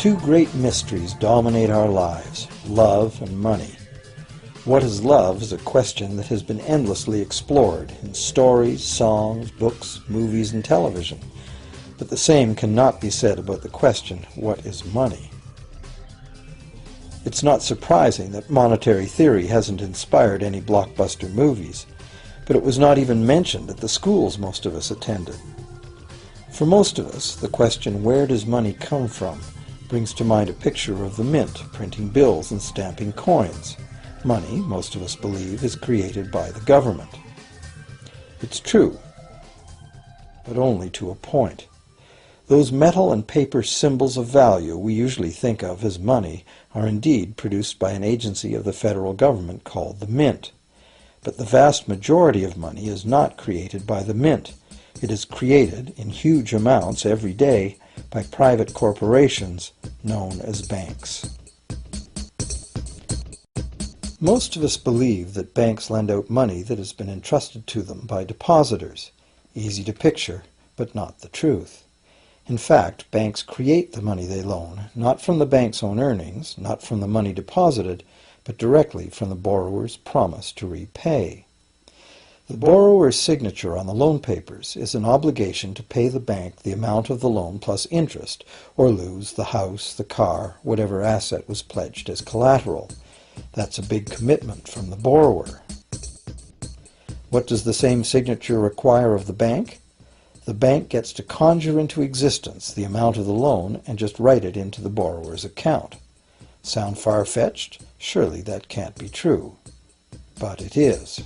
Two great mysteries dominate our lives, love and money. What is love is a question that has been endlessly explored in stories, songs, books, movies, and television. But the same cannot be said about the question, what is money? It's not surprising that monetary theory hasn't inspired any blockbuster movies, but it was not even mentioned at the schools most of us attended. For most of us, the question, where does money come from, brings to mind a picture of the mint printing bills and stamping coins. Money, most of us believe, is created by the government. It's true, but only to a point. Those metal and paper symbols of value we usually think of as money are indeed produced by an agency of the federal government called the Mint. But the vast majority of money is not created by the Mint. It is created in huge amounts every day by private corporations known as banks. Most of us believe that banks lend out money that has been entrusted to them by depositors. Easy to picture, but not the truth. In fact, banks create the money they loan, not from the bank's own earnings, not from the money deposited, but directly from the borrower's promise to repay. The borrower's signature on the loan papers is an obligation to pay the bank the amount of the loan plus interest, or lose the house, the car, whatever asset was pledged as collateral. That's a big commitment from the borrower. What does the same signature require of the bank? The bank gets to conjure into existence the amount of the loan and just write it into the borrower's account. Sound far-fetched? Surely that can't be true. But it is.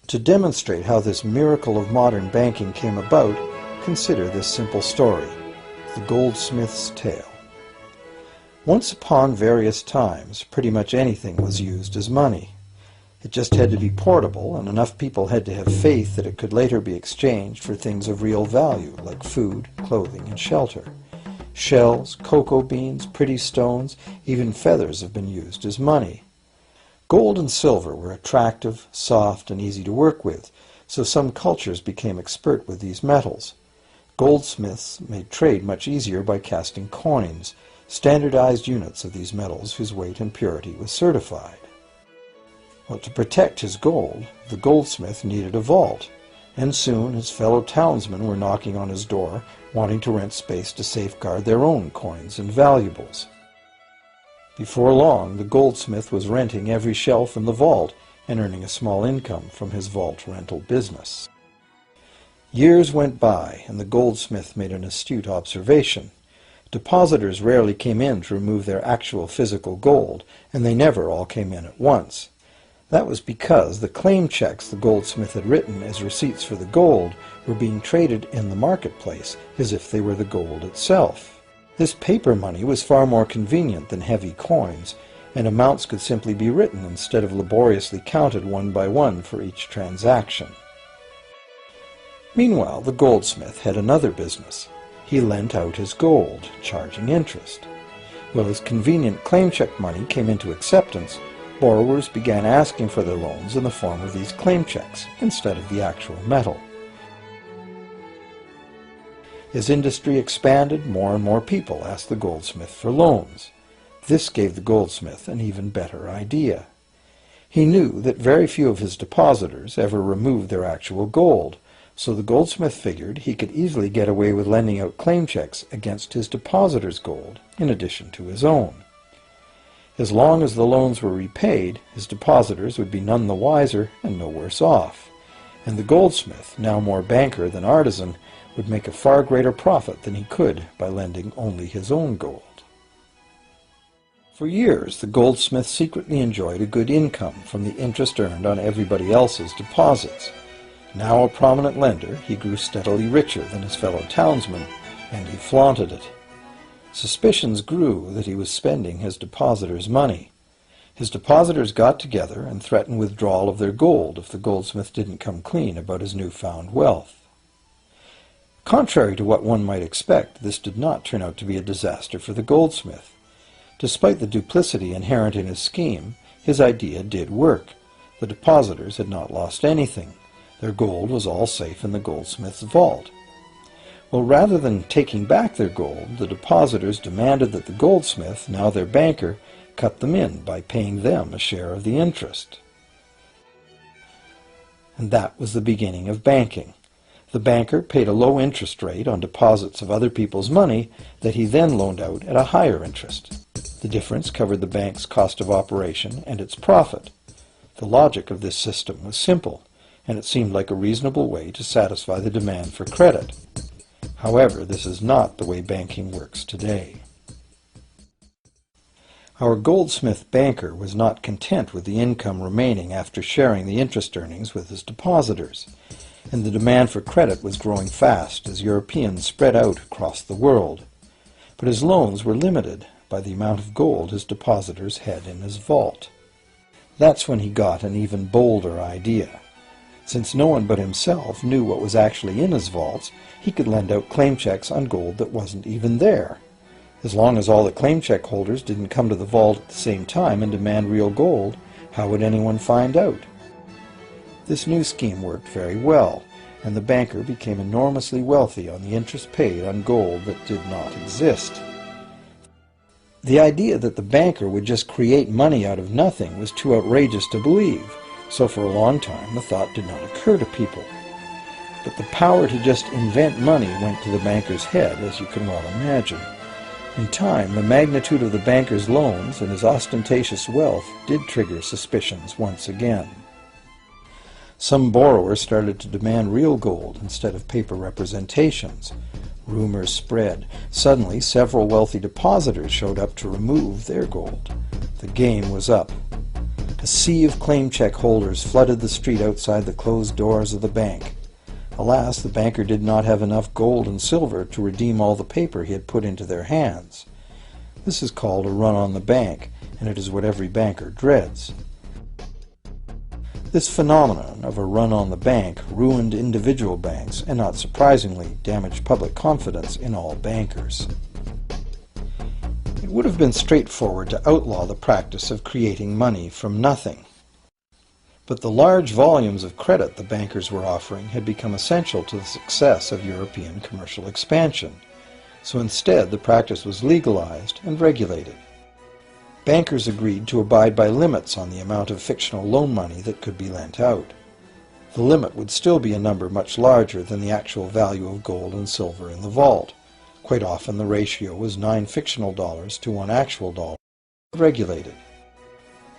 To demonstrate how this miracle of modern banking came about, consider this simple story, the goldsmith's tale. Once upon various times, pretty much anything was used as money. It just had to be portable, and enough people had to have faith that it could later be exchanged for things of real value, like food, clothing, and shelter. Shells, cocoa beans, pretty stones, even feathers have been used as money. Gold and silver were attractive, soft, and easy to work with, so some cultures became expert with these metals. Goldsmiths made trade much easier by casting coins, standardized units of these metals whose weight and purity was certified. Well, to protect his gold, the goldsmith needed a vault, and soon his fellow townsmen were knocking on his door, wanting to rent space to safeguard their own coins and valuables. Before long, the goldsmith was renting every shelf in the vault and earning a small income from his vault rental business. Years went by, and the goldsmith made an astute observation. Depositors rarely came in to remove their actual physical gold, and they never all came in at once. That was because the claim checks the goldsmith had written as receipts for the gold were being traded in the marketplace as if they were the gold itself. This paper money was far more convenient than heavy coins, and amounts could simply be written instead of laboriously counted one by one for each transaction. Meanwhile, the goldsmith had another business. He lent out his gold, charging interest. Well, as convenient claim check money came into acceptance, borrowers began asking for their loans in the form of these claim checks instead of the actual metal. As industry expanded, more and more people asked the goldsmith for loans. This gave the goldsmith an even better idea. He knew that very few of his depositors ever removed their actual gold, so the goldsmith figured he could easily get away with lending out claim checks against his depositors' gold, in addition to his own. As long as the loans were repaid, his depositors would be none the wiser and no worse off, and the goldsmith, now more banker than artisan, would make a far greater profit than he could by lending only his own gold. For years, the goldsmith secretly enjoyed a good income from the interest earned on everybody else's deposits. Now a prominent lender, he grew steadily richer than his fellow townsmen, and he flaunted it. Suspicions grew that he was spending his depositors' money. His depositors got together and threatened withdrawal of their gold if the goldsmith didn't come clean about his newfound wealth. Contrary to what one might expect, this did not turn out to be a disaster for the goldsmith. Despite the duplicity inherent in his scheme, his idea did work. The depositors had not lost anything. Their gold was all safe in the goldsmith's vault. Well, rather than taking back their gold, the depositors demanded that the goldsmith, now their banker, cut them in by paying them a share of the interest. And that was the beginning of banking. The banker paid a low interest rate on deposits of other people's money that he then loaned out at a higher interest. The difference covered the bank's cost of operation and its profit. The logic of this system was simple, and it seemed like a reasonable way to satisfy the demand for credit. However, this is not the way banking works today. Our goldsmith banker was not content with the income remaining after sharing the interest earnings with his depositors, and the demand for credit was growing fast as Europeans spread out across the world. But his loans were limited by the amount of gold his depositors had in his vault. That's when he got an even bolder idea. Since no one but himself knew what was actually in his vaults, he could lend out claim checks on gold that wasn't even there. As long as all the claim check holders didn't come to the vault at the same time and demand real gold, how would anyone find out? This new scheme worked very well, and the banker became enormously wealthy on the interest paid on gold that did not exist. The idea that the banker would just create money out of nothing was too outrageous to believe, so for a long time the thought did not occur to people. But the power to just invent money went to the banker's head, as you can well imagine. In time, the magnitude of the banker's loans and his ostentatious wealth did trigger suspicions once again. Some borrowers started to demand real gold instead of paper representations. Rumors spread. Suddenly, several wealthy depositors showed up to remove their gold. The game was up. A sea of claim check holders flooded the street outside the closed doors of the bank. Alas, the banker did not have enough gold and silver to redeem all the paper he had put into their hands. This is called a run on the bank, and it is what every banker dreads. This phenomenon of a run on the bank ruined individual banks and, not surprisingly, damaged public confidence in all bankers. It would have been straightforward to outlaw the practice of creating money from nothing. But the large volumes of credit the bankers were offering had become essential to the success of European commercial expansion, so instead the practice was legalized and regulated. Bankers agreed to abide by limits on the amount of fictional loan money that could be lent out. The limit would still be a number much larger than the actual value of gold and silver in the vault. Quite often the ratio was 9 fictional dollars to 1 actual dollar. Regulated.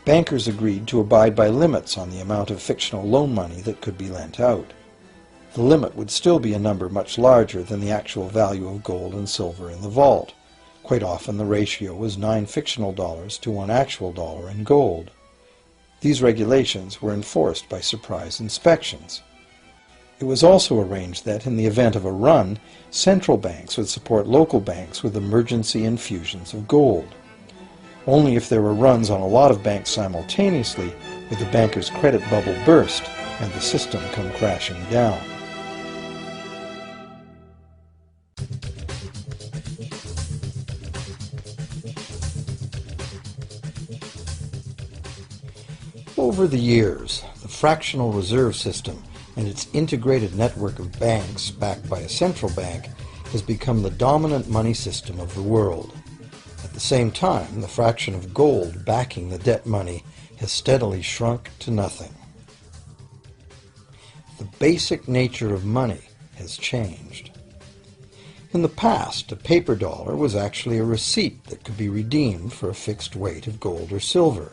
Bankers agreed to abide by limits on the amount of fictional loan money that could be lent out. The limit would still be a number much larger than the actual value of gold and silver in the vault. Quite often the ratio was 9 fictional dollars to 1 actual dollar in gold. These regulations were enforced by surprise inspections. It was also arranged that, in the event of a run, central banks would support local banks with emergency infusions of gold. Only if there were runs on a lot of banks simultaneously would the banker's credit bubble burst and the system come crashing down. Over the years, the fractional reserve system and its integrated network of banks backed by a central bank has become the dominant money system of the world. At the same time, the fraction of gold backing the debt money has steadily shrunk to nothing. The basic nature of money has changed. In the past, a paper dollar was actually a receipt that could be redeemed for a fixed weight of gold or silver.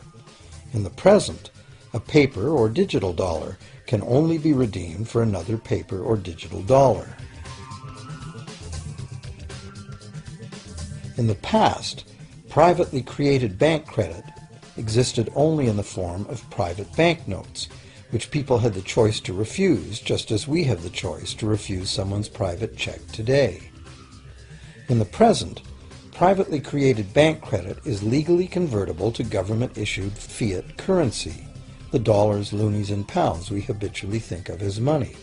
In the present, a paper or digital dollar can only be redeemed for another paper or digital dollar. In the past, privately created bank credit existed only in the form of private banknotes, which people had the choice to refuse, just as we have the choice to refuse someone's private check today. In the present, privately created bank credit is legally convertible to government-issued fiat currency, the dollars, loonies, and pounds we habitually think of as money.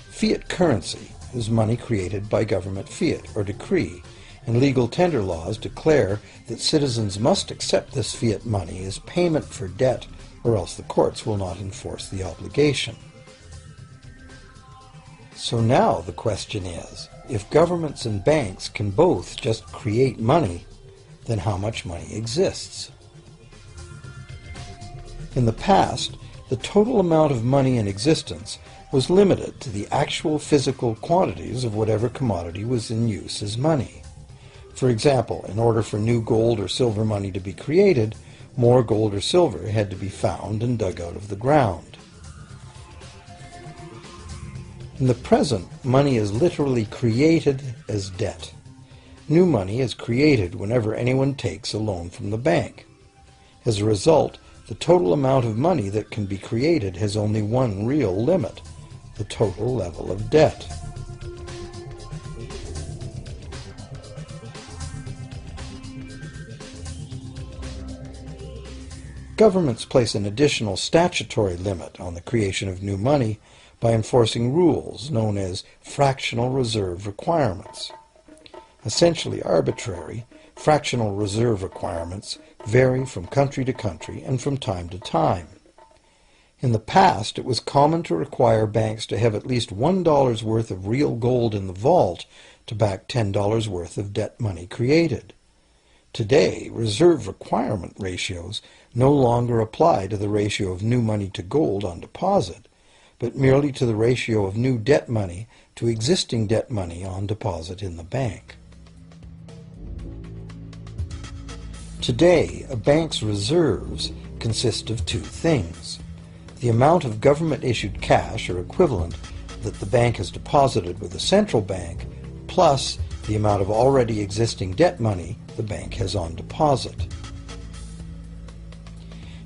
Fiat currency is money created by government fiat or decree, and legal tender laws declare that citizens must accept this fiat money as payment for debt, or else the courts will not enforce the obligation. So now the question is if governments and banks can both just create money, then how much money exists? In the past, the total amount of money in existence was limited to the actual physical quantities of whatever commodity was in use as money. For example, in order for new gold or silver money to be created, more gold or silver had to be found and dug out of the ground. In the present, money is literally created as debt. New money is created whenever anyone takes a loan from the bank. As a result, the total amount of money that can be created has only one real limit: the total level of debt. Governments place an additional statutory limit on the creation of new money by enforcing rules known as fractional reserve requirements. Essentially arbitrary, fractional reserve requirements vary from country to country and from time to time. In the past, it was common to require banks to have at least $1 worth of real gold in the vault to back $10 worth of debt money created. Today, reserve requirement ratios no longer apply to the ratio of new money to gold on deposit, but merely to the ratio of new debt money to existing debt money on deposit in the bank. Today, a bank's reserves consist of two things: the amount of government-issued cash or equivalent that the bank has deposited with the central bank, plus the amount of already existing debt money the bank has on deposit.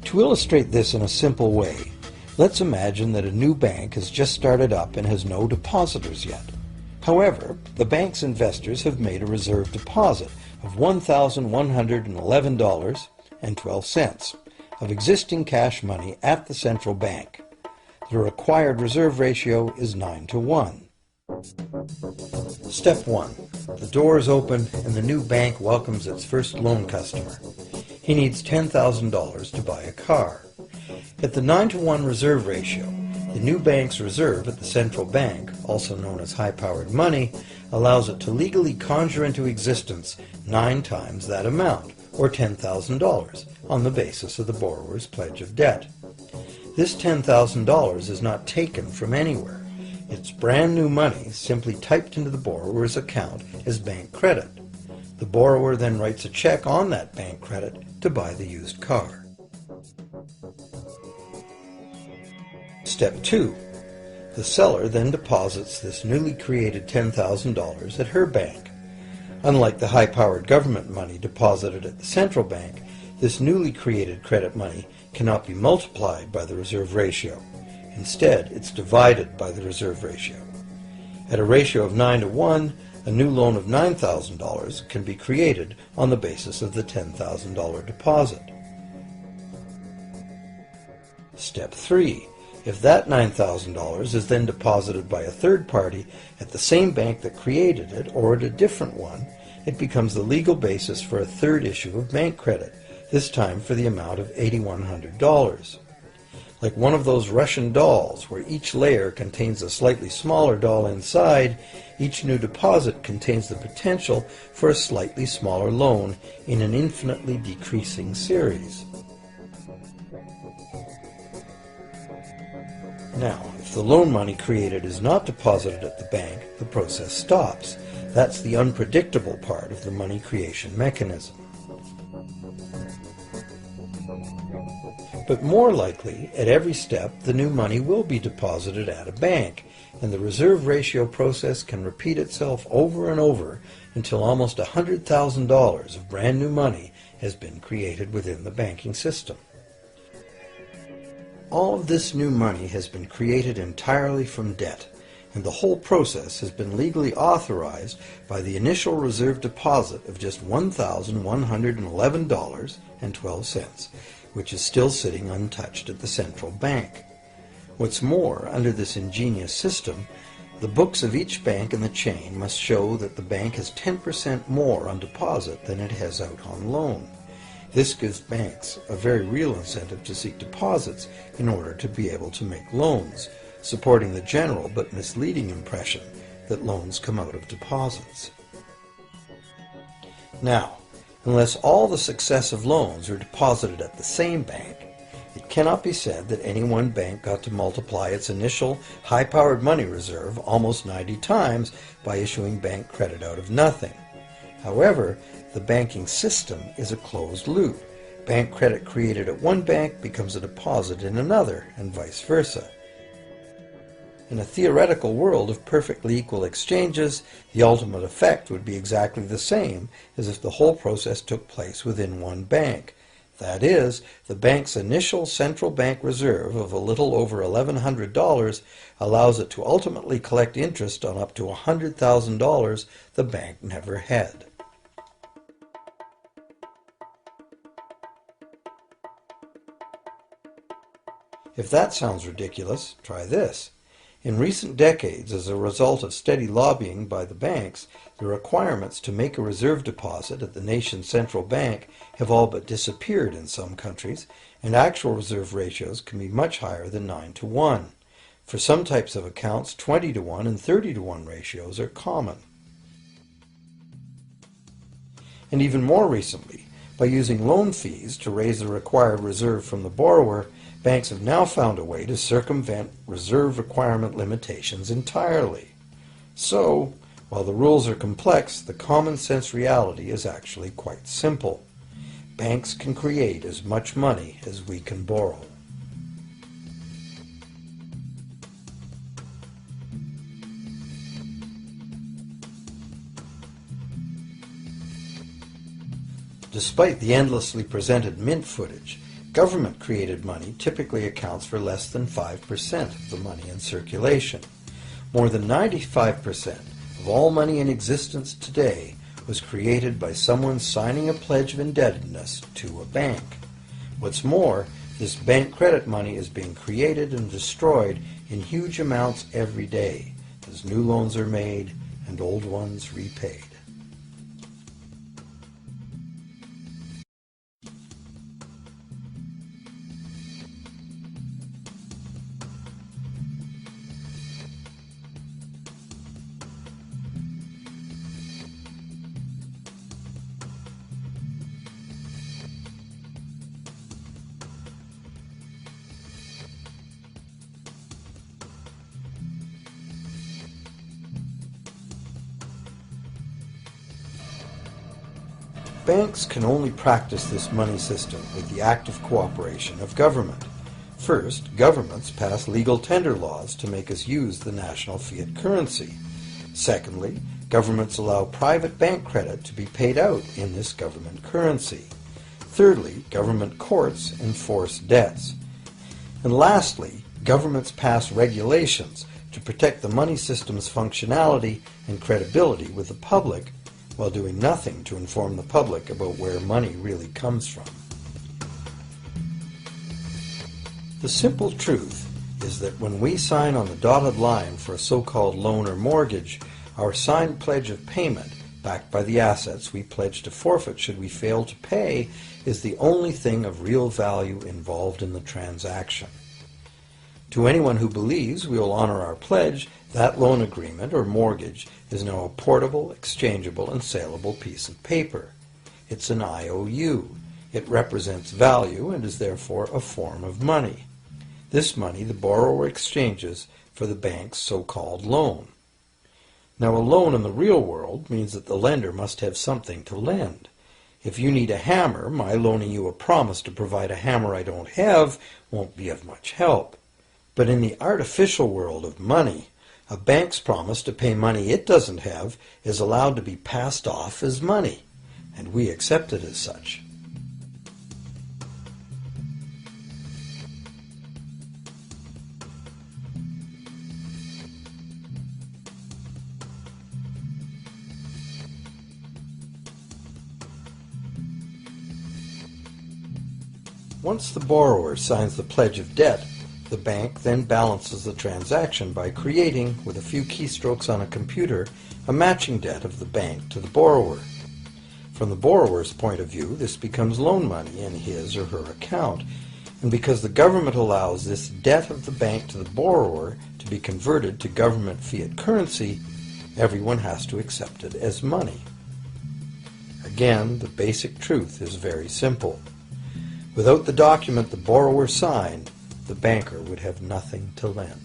To illustrate this in a simple way, let's imagine that a new bank has just started up and has no depositors yet. However, the bank's investors have made a reserve deposit of $1,111.12 of existing cash money at the central bank. The required reserve ratio is 9-to-1. Step 1. The door is open and the new bank welcomes its first loan customer. He needs $10,000 to buy a car. At the 9-to-1 reserve ratio, the new bank's reserve at the central bank, also known as high-powered money, allows it to legally conjure into existence 9 times that amount, or $10,000, on the basis of the borrower's pledge of debt. This $10,000 is not taken from anywhere. It's brand new money simply typed into the borrower's account as bank credit. The borrower then writes a check on that bank credit to buy the used car. Step 2. The seller then deposits this newly created $10,000 at her bank. Unlike the high-powered government money deposited at the central bank, this newly created credit money cannot be multiplied by the reserve ratio. Instead, it's divided by the reserve ratio. At a ratio of 9-to-1, a new loan of $9,000 can be created on the basis of the $10,000 deposit. Step 3. If that $9,000 is then deposited by a third party at the same bank that created it or at a different one, it becomes the legal basis for a third issue of bank credit, this time for the amount of $8,100. Like one of those Russian dolls where each layer contains a slightly smaller doll inside, each new deposit contains the potential for a slightly smaller loan in an infinitely decreasing series. Now, if the loan money created is not deposited at the bank, the process stops. That's the unpredictable part of the money creation mechanism. But more likely, at every step, the new money will be deposited at a bank, and the reserve ratio process can repeat itself over and over until almost $100,000 of brand new money has been created within the banking system. All of this new money has been created entirely from debt, and the whole process has been legally authorized by the initial reserve deposit of just $1,111.12, which is still sitting untouched at the central bank. What's more, under this ingenious system, the books of each bank in the chain must show that the bank has 10% more on deposit than it has out on loan. This gives banks a very real incentive to seek deposits in order to be able to make loans, supporting the general but misleading impression that loans come out of deposits. Now, unless all the successive loans are deposited at the same bank, it cannot be said that any one bank got to multiply its initial high-powered money reserve almost 90 times by issuing bank credit out of nothing. However, the banking system is a closed loop. Bank credit created at one bank becomes a deposit in another, and vice versa. In a theoretical world of perfectly equal exchanges, the ultimate effect would be exactly the same as if the whole process took place within one bank. That is, the bank's initial central bank reserve of a little over $1,100 allows it to ultimately collect interest on up to $100,000 the bank never had. If that sounds ridiculous, try this. In recent decades, as a result of steady lobbying by the banks, the requirements to make a reserve deposit at the nation's central bank have all but disappeared in some countries, and actual reserve ratios can be much higher than 9-to-1. For some types of accounts, 20-to-1 and 30-to-1 ratios are common. And even more recently, by using loan fees to raise the required reserve from the borrower, banks have now found a way to circumvent reserve requirement limitations entirely. So, while the rules are complex, the common sense reality is actually quite simple. Banks can create as much money as we can borrow. Despite the endlessly presented mint footage, government-created money typically accounts for less than 5% of the money in circulation. More than 95% of all money in existence today was created by someone signing a pledge of indebtedness to a bank. What's more, this bank credit money is being created and destroyed in huge amounts every day, as new loans are made and old ones repaid. Banks can only practice this money system with the active cooperation of government. First, governments pass legal tender laws to make us use the national fiat currency. Secondly, governments allow private bank credit to be paid out in this government currency. Thirdly, government courts enforce debts. And lastly, governments pass regulations to protect the money system's functionality and credibility with the public, while doing nothing to inform the public about where money really comes from. The simple truth is that when we sign on the dotted line for a so-called loan or mortgage, our signed pledge of payment, backed by the assets we pledge to forfeit should we fail to pay, is the only thing of real value involved in the transaction. To anyone who believes we will honor our pledge, that loan agreement or mortgage is now a portable, exchangeable, and saleable piece of paper. It's an IOU. It represents value and is therefore a form of money. This money the borrower exchanges for the bank's so-called loan. Now, a loan in the real world means that the lender must have something to lend. If you need a hammer, my loaning you a promise to provide a hammer I don't have won't be of much help. But in the artificial world of money, a bank's promise to pay money it doesn't have is allowed to be passed off as money, and we accept it as such. Once the borrower signs the pledge of debt, the bank then balances the transaction by creating, with a few keystrokes on a computer, a matching debt of the bank to the borrower. From the borrower's point of view, this becomes loan money in his or her account, and because the government allows this debt of the bank to the borrower to be converted to government fiat currency, Everyone has to accept it as money. Again, the basic truth is very simple. Without the document the borrower signed, the banker would have nothing to lend.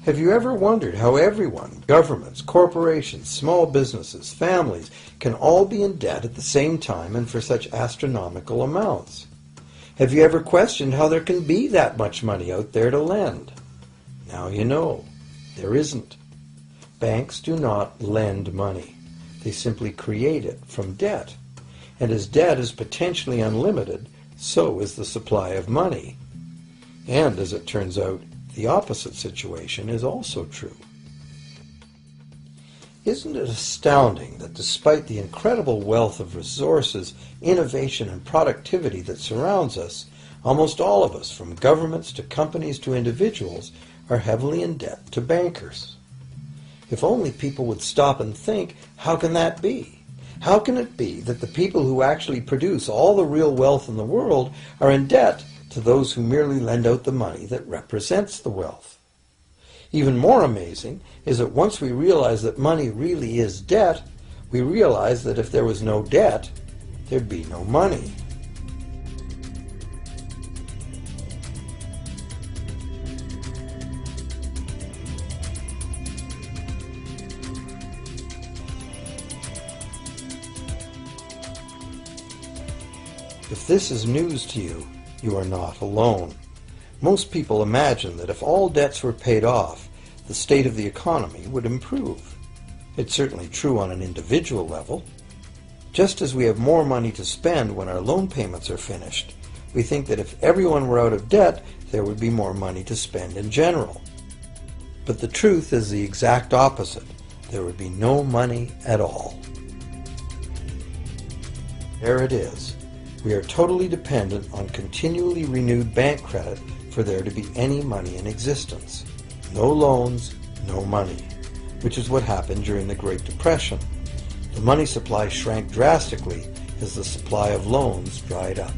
Have you ever wondered how everyone, governments, corporations, small businesses, families, can all be in debt at the same time and for such astronomical amounts? Have you ever questioned how there can be that much money out there to lend? Now you know. There isn't. Banks do not lend money. They simply create it from debt. And as debt is potentially unlimited, so is the supply of money. And as it turns out, the opposite situation is also true. Isn't it astounding that despite the incredible wealth of resources, innovation, and productivity that surrounds us, almost all of us, from governments to companies to individuals, are heavily in debt to bankers? If only people would stop and think, how can that be? How can it be that the people who actually produce all the real wealth in the world are in debt to those who merely lend out the money that represents the wealth? Even more amazing is that once we realize that money really is debt, we realize that if there was no debt, there'd be no money. If this is news to you, you are not alone. Most people imagine that if all debts were paid off, the state of the economy would improve. It's certainly true on an individual level. Just as we have more money to spend when our loan payments are finished, we think that if everyone were out of debt, there would be more money to spend in general. But the truth is the exact opposite. There would be no money at all. There it is. We are totally dependent on continually renewed bank credit for there to be any money in existence. No loans, no money, which is what happened during the Great Depression. The money supply shrank drastically as the supply of loans dried up.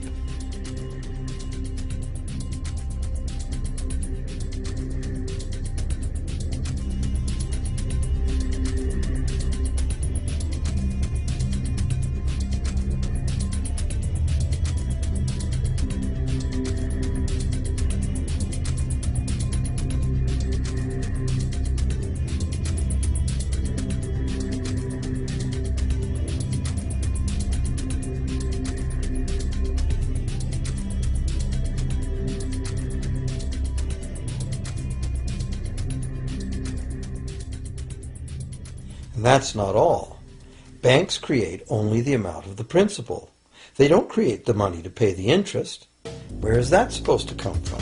And that's not all. Banks create only the amount of the principal. They don't create the money to pay the interest. Where is that supposed to come from?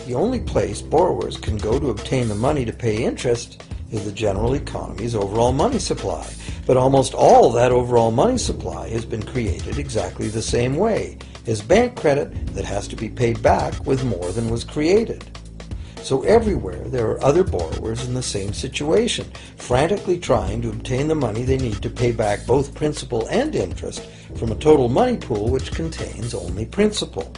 The only place borrowers can go to obtain the money to pay interest is the general economy's overall money supply. But almost all that overall money supply has been created exactly the same way, as bank credit that has to be paid back with more than was created. So everywhere there are other borrowers in the same situation, frantically trying to obtain the money they need to pay back both principal and interest from a total money pool which contains only principal.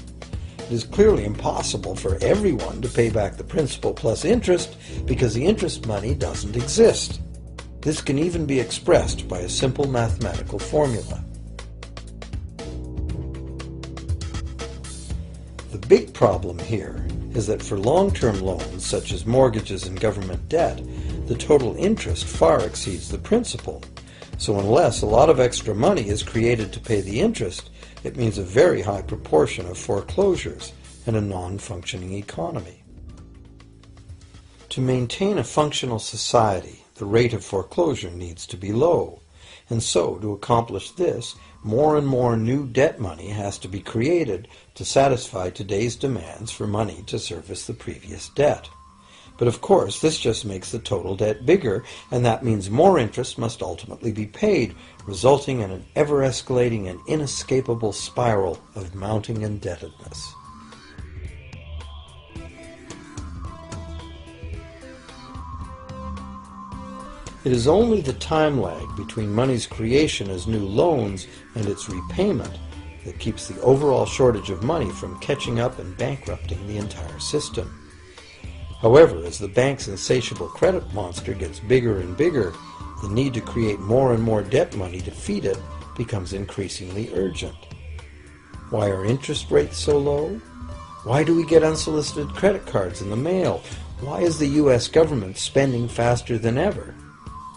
It is clearly impossible for everyone to pay back the principal plus interest because the interest money doesn't exist. This can even be expressed by a simple mathematical formula. The big problem here is that for long-term loans, such as mortgages and government debt, the total interest far exceeds the principal. So unless a lot of extra money is created to pay the interest, it means a very high proportion of foreclosures and a non-functioning economy. To maintain a functional society, the rate of foreclosure needs to be low. And so, to accomplish this, more and more new debt money has to be created to satisfy today's demands for money to service the previous debt. But of course, this just makes the total debt bigger, and that means more interest must ultimately be paid, resulting in an ever-escalating and inescapable spiral of mounting indebtedness. It is only the time lag between money's creation as new loans and its repayment that keeps the overall shortage of money from catching up and bankrupting the entire system. However, as the bank's insatiable credit monster gets bigger and bigger, the need to create more and more debt money to feed it becomes increasingly urgent. Why are interest rates so low? Why do we get unsolicited credit cards in the mail? Why is the U.S. government spending faster than ever?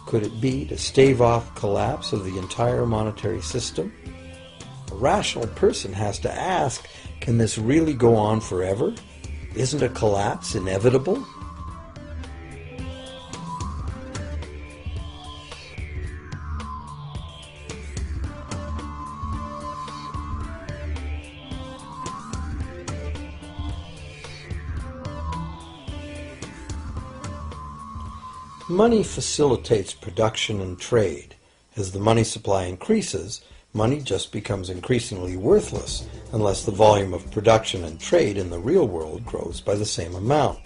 Could it be to stave off collapse of the entire monetary system? A rational person has to ask, can this really go on forever? Isn't a collapse inevitable? Money facilitates production and trade. As the money supply increases, money just becomes increasingly worthless unless the volume of production and trade in the real world grows by the same amount.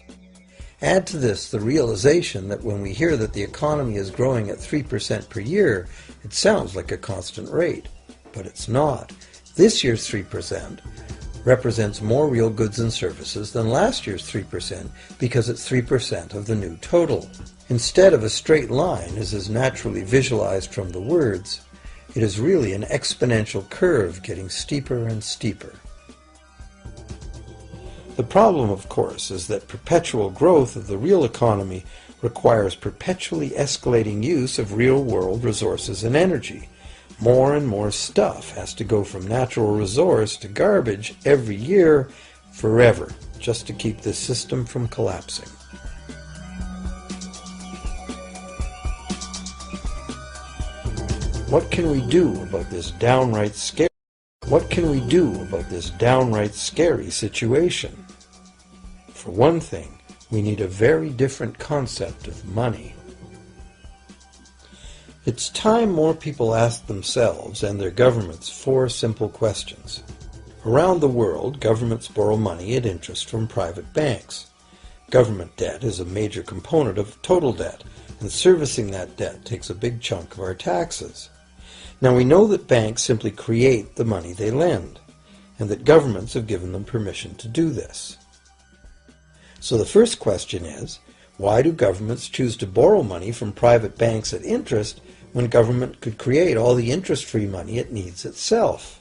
Add to this the realization that when we hear that the economy is growing at 3% per year, it sounds like a constant rate, but it's not. This year's 3% represents more real goods and services than last year's 3% because it's 3% of the new total. Instead of a straight line, as is naturally visualized from the words, it is really an exponential curve getting steeper and steeper. The problem, of course, is that perpetual growth of the real economy requires perpetually escalating use of real-world resources and energy. More and more stuff has to go from natural resource to garbage every year, forever, just to keep this system from collapsing. What can we do about this downright scary situation? For one thing, we need a very different concept of money. It's time more people ask themselves and their governments 4 simple questions. Around the world, governments borrow money at interest from private banks. Government debt is a major component of total debt, and servicing that debt takes a big chunk of our taxes. Now we know that banks simply create the money they lend, and that governments have given them permission to do this. So the first question is, why do governments choose to borrow money from private banks at interest when government could create all the interest-free money it needs itself?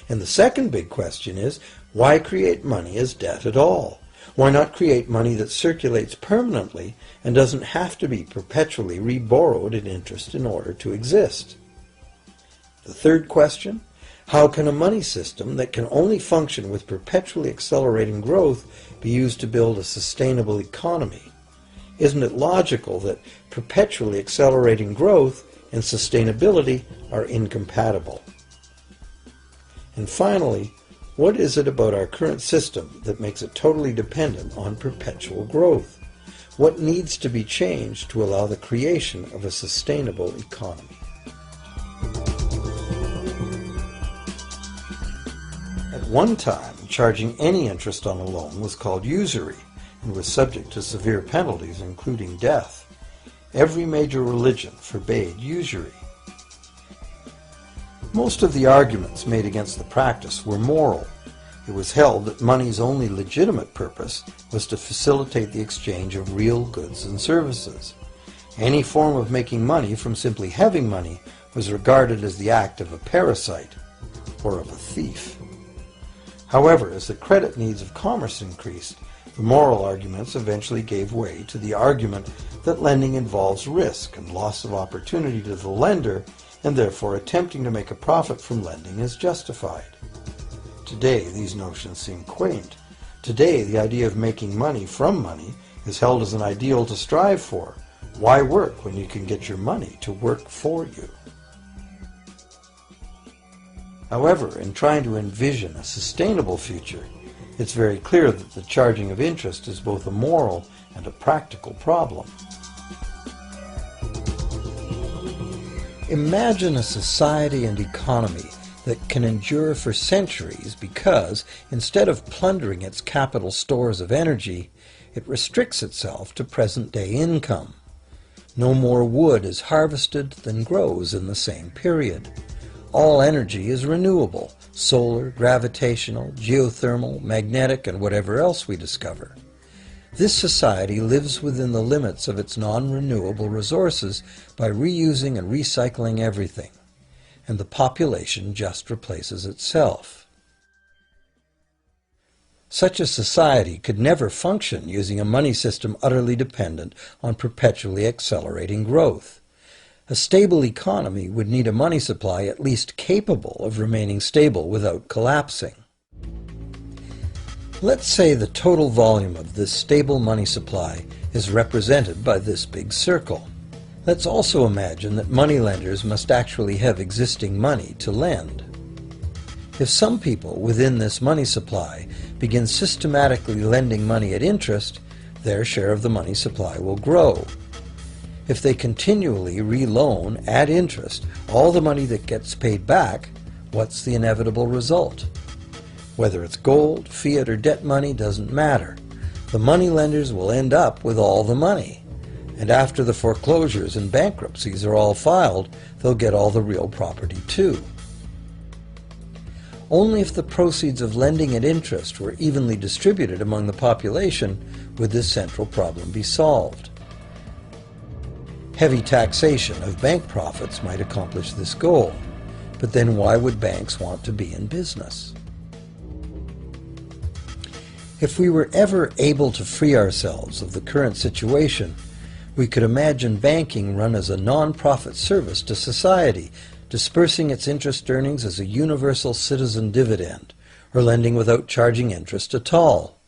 And the second big question is, why create money as debt at all? Why not create money that circulates permanently and doesn't have to be perpetually re-borrowed at interest in order to exist? The third question, how can a money system that can only function with perpetually accelerating growth be used to build a sustainable economy? Isn't it logical that perpetually accelerating growth and sustainability are incompatible? And finally, what is it about our current system that makes it totally dependent on perpetual growth? What needs to be changed to allow the creation of a sustainable economy? At one time, charging any interest on a loan was called usury and was subject to severe penalties, including death. Every major religion forbade usury. Most of the arguments made against the practice were moral. It was held that money's only legitimate purpose was to facilitate the exchange of real goods and services. Any form of making money from simply having money was regarded as the act of a parasite or of a thief. However, as the credit needs of commerce increased, the moral arguments eventually gave way to the argument that lending involves risk and loss of opportunity to the lender, and therefore attempting to make a profit from lending is justified. Today, these notions seem quaint. Today, the idea of making money from money is held as an ideal to strive for. Why work when you can get your money to work for you? However, in trying to envision a sustainable future, it's very clear that the charging of interest is both a moral and a practical problem. Imagine a society and economy that can endure for centuries because, instead of plundering its capital stores of energy, it restricts itself to present-day income. No more wood is harvested than grows in the same period. All energy is renewable, solar, gravitational, geothermal, magnetic, and whatever else we discover. This society lives within the limits of its non-renewable resources by reusing and recycling everything, and the population just replaces itself. Such a society could never function using a money system utterly dependent on perpetually accelerating growth. A stable economy would need a money supply at least capable of remaining stable without collapsing. Let's say the total volume of this stable money supply is represented by this big circle. Let's also imagine that moneylenders must actually have existing money to lend. If some people within this money supply begin systematically lending money at interest, their share of the money supply will grow. If they continually reloan at interest all the money that gets paid back, what's the inevitable result? Whether it's gold, fiat, or debt money doesn't matter. The moneylenders will end up with all the money. And after the foreclosures and bankruptcies are all filed, they'll get all the real property too. Only if the proceeds of lending at interest were evenly distributed among the population would this central problem be solved. Heavy taxation of bank profits might accomplish this goal, but then why would banks want to be in business? If we were ever able to free ourselves of the current situation, we could imagine banking run as a non-profit service to society, dispersing its interest earnings as a universal citizen dividend, or lending without charging interest at all.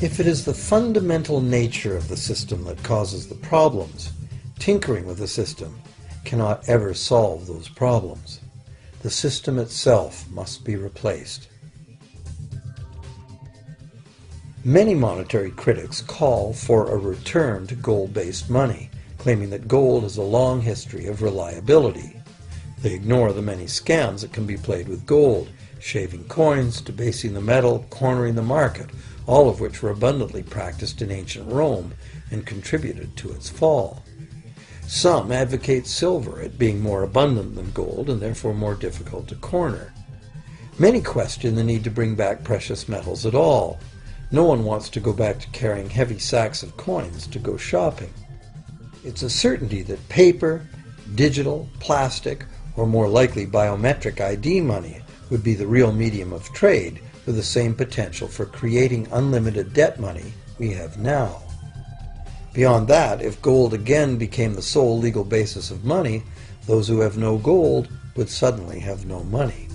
If it is the fundamental nature of the system that causes the problems, tinkering with the system cannot ever solve those problems. The system itself must be replaced. Many monetary critics call for a return to gold-based money, claiming that gold has a long history of reliability. They ignore the many scams that can be played with gold, shaving coins, debasing the metal, cornering the market, all of which were abundantly practiced in ancient Rome and contributed to its fall. Some advocate silver, it being more abundant than gold and therefore more difficult to corner. Many question the need to bring back precious metals at all. No one wants to go back to carrying heavy sacks of coins to go shopping. It's a certainty that paper, digital, plastic, or more likely biometric ID money would be the real medium of trade, with the same potential for creating unlimited debt money we have now. Beyond that, if gold again became the sole legal basis of money, those who have no gold would suddenly have no money.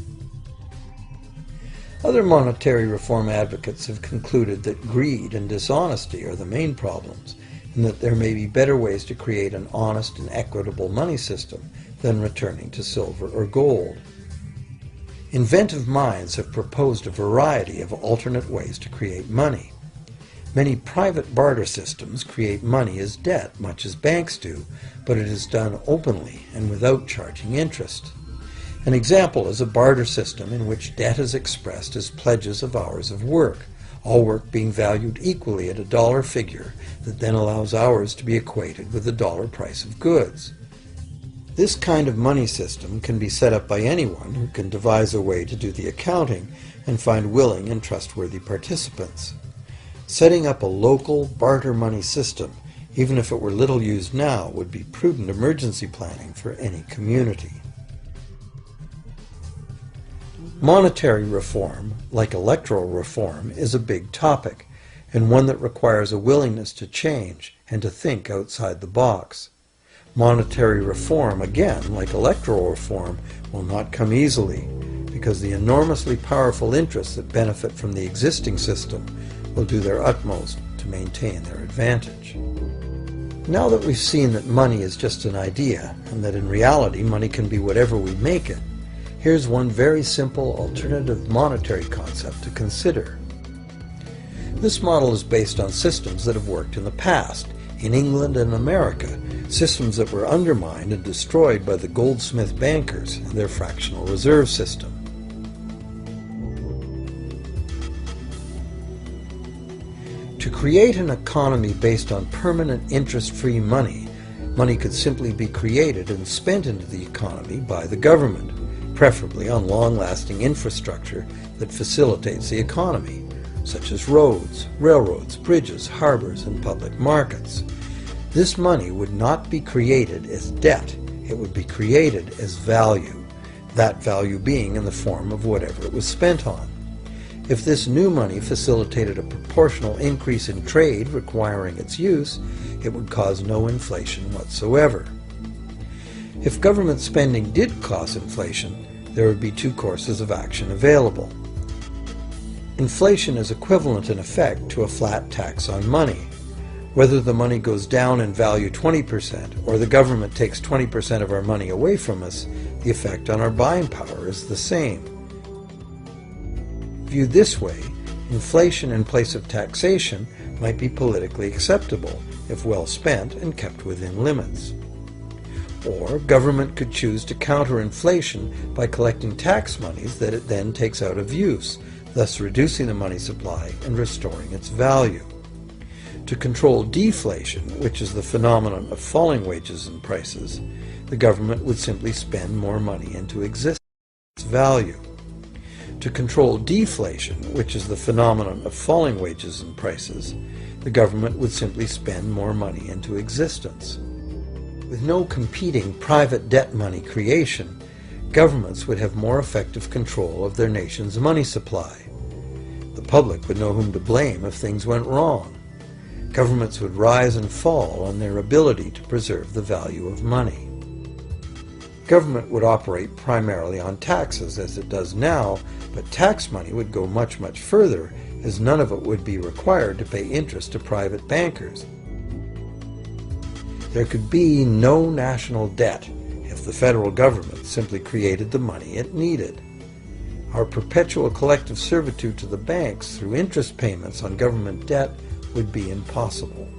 Other monetary reform advocates have concluded that greed and dishonesty are the main problems, and that there may be better ways to create an honest and equitable money system than returning to silver or gold. Inventive minds have proposed a variety of alternate ways to create money. Many private barter systems create money as debt, much as banks do, but it is done openly and without charging interest. An example is a barter system in which debt is expressed as pledges of hours of work, all work being valued equally at a dollar figure that then allows hours to be equated with the dollar price of goods. This kind of money system can be set up by anyone who can devise a way to do the accounting and find willing and trustworthy participants. Setting up a local barter money system, even if it were little used now, would be prudent emergency planning for any community. Monetary reform, like electoral reform, is a big topic, and one that requires a willingness to change and to think outside the box. Monetary reform, again, like electoral reform, will not come easily, because the enormously powerful interests that benefit from the existing system will do their utmost to maintain their advantage. Now that we've seen that money is just an idea, and that in reality money can be whatever we make it, Here's one very simple alternative monetary concept to consider. This model is based on systems that have worked in the past, in England and America, systems that were undermined and destroyed by the goldsmith bankers and their fractional reserve system. To create an economy based on permanent interest-free money, money could simply be created and spent into the economy by the government, preferably on long-lasting infrastructure that facilitates the economy, such as roads, railroads, bridges, harbors, and public markets. This money would not be created as debt, it would be created as value, that value being in the form of whatever it was spent on. If this new money facilitated a proportional increase in trade requiring its use, it would cause no inflation whatsoever. If government spending did cause inflation, there would be two courses of action available. Inflation is equivalent in effect to a flat tax on money. Whether the money goes down in value 20% or the government takes 20% of our money away from us, the effect on our buying power is the same. Viewed this way, inflation in place of taxation might be politically acceptable if well spent and kept within limits. Or government could choose to counter inflation by collecting tax monies that it then takes out of use, thus reducing the money supply and restoring its value. To control deflation, which is the phenomenon of falling wages and prices, the government would simply spend more money into existence value. To control deflation, which is the phenomenon of falling wages and prices, the government would simply spend more money into existence. With no competing private debt money creation, governments would have more effective control of their nation's money supply. The public would know whom to blame if things went wrong. Governments would rise and fall on their ability to preserve the value of money. Government would operate primarily on taxes, as it does now, but tax money would go much, much further, as none of it would be required to pay interest to private bankers. There could be no national debt if the federal government simply created the money it needed. Our perpetual collective servitude to the banks through interest payments on government debt would be impossible.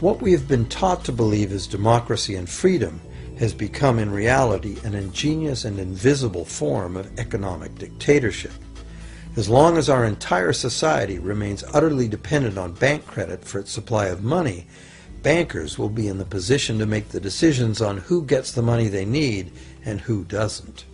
What we have been taught to believe is democracy and freedom has become in reality an ingenious and invisible form of economic dictatorship. As long as our entire society remains utterly dependent on bank credit for its supply of money, bankers will be in the position to make the decisions on who gets the money they need and who doesn't.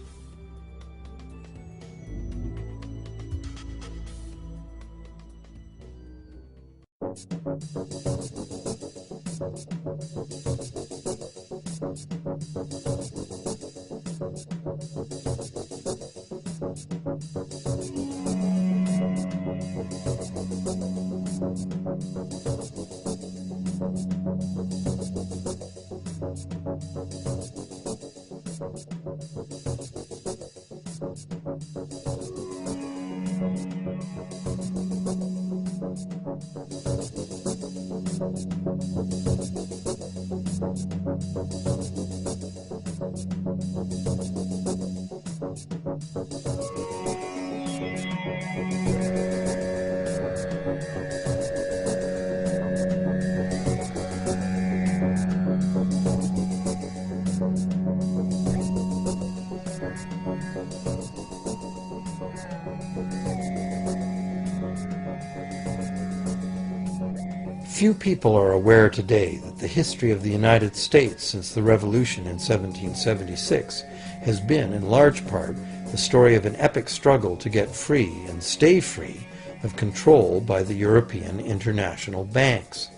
Few people are aware today that the history of the United States since the Revolution in 1776 has been, in large part, the story of an epic struggle to get free and stay free of control by the European international banks.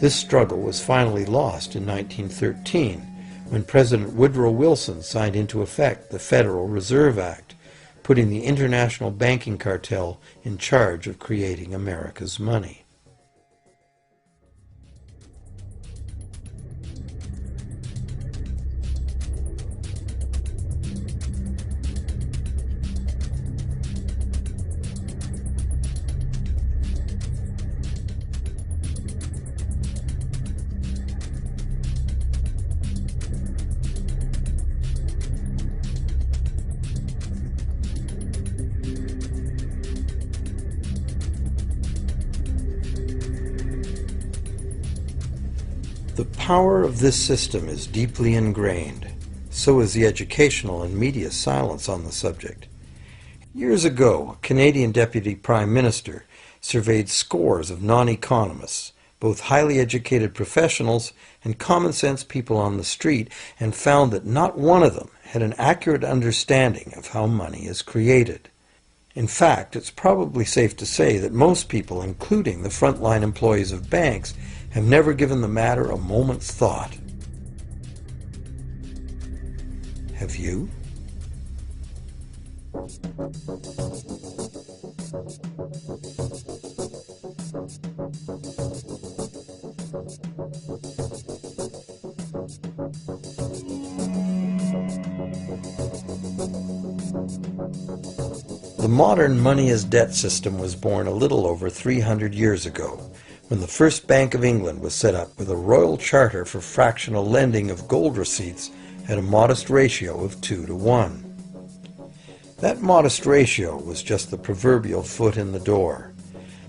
This struggle was finally lost in 1913 when President Woodrow Wilson signed into effect the Federal Reserve Act, putting the international banking cartel in charge of creating America's money. The power of this system is deeply ingrained. So is the educational and media silence on the subject. Years ago, a Canadian Deputy Prime Minister surveyed scores of non-economists, both highly educated professionals and common-sense people on the street, and found that not one of them had an accurate understanding of how money is created. In fact, it's probably safe to say that most people, including the frontline employees of banks, have never given the matter a moment's thought. Have you? The modern money-as-debt system was born a little over 300 years ago, when the first Bank of England was set up with a royal charter for fractional lending of gold receipts at a modest ratio of 2 to 1. That modest ratio was just the proverbial foot in the door.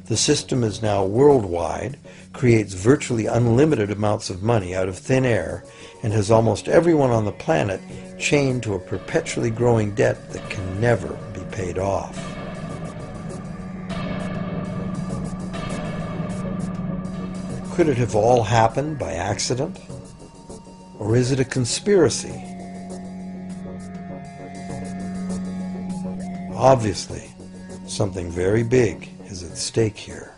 The system is now worldwide, creates virtually unlimited amounts of money out of thin air, and has almost everyone on the planet chained to a perpetually growing debt that can never be paid off. Could it have all happened by accident? Or is it a conspiracy? Obviously, something very big is at stake here.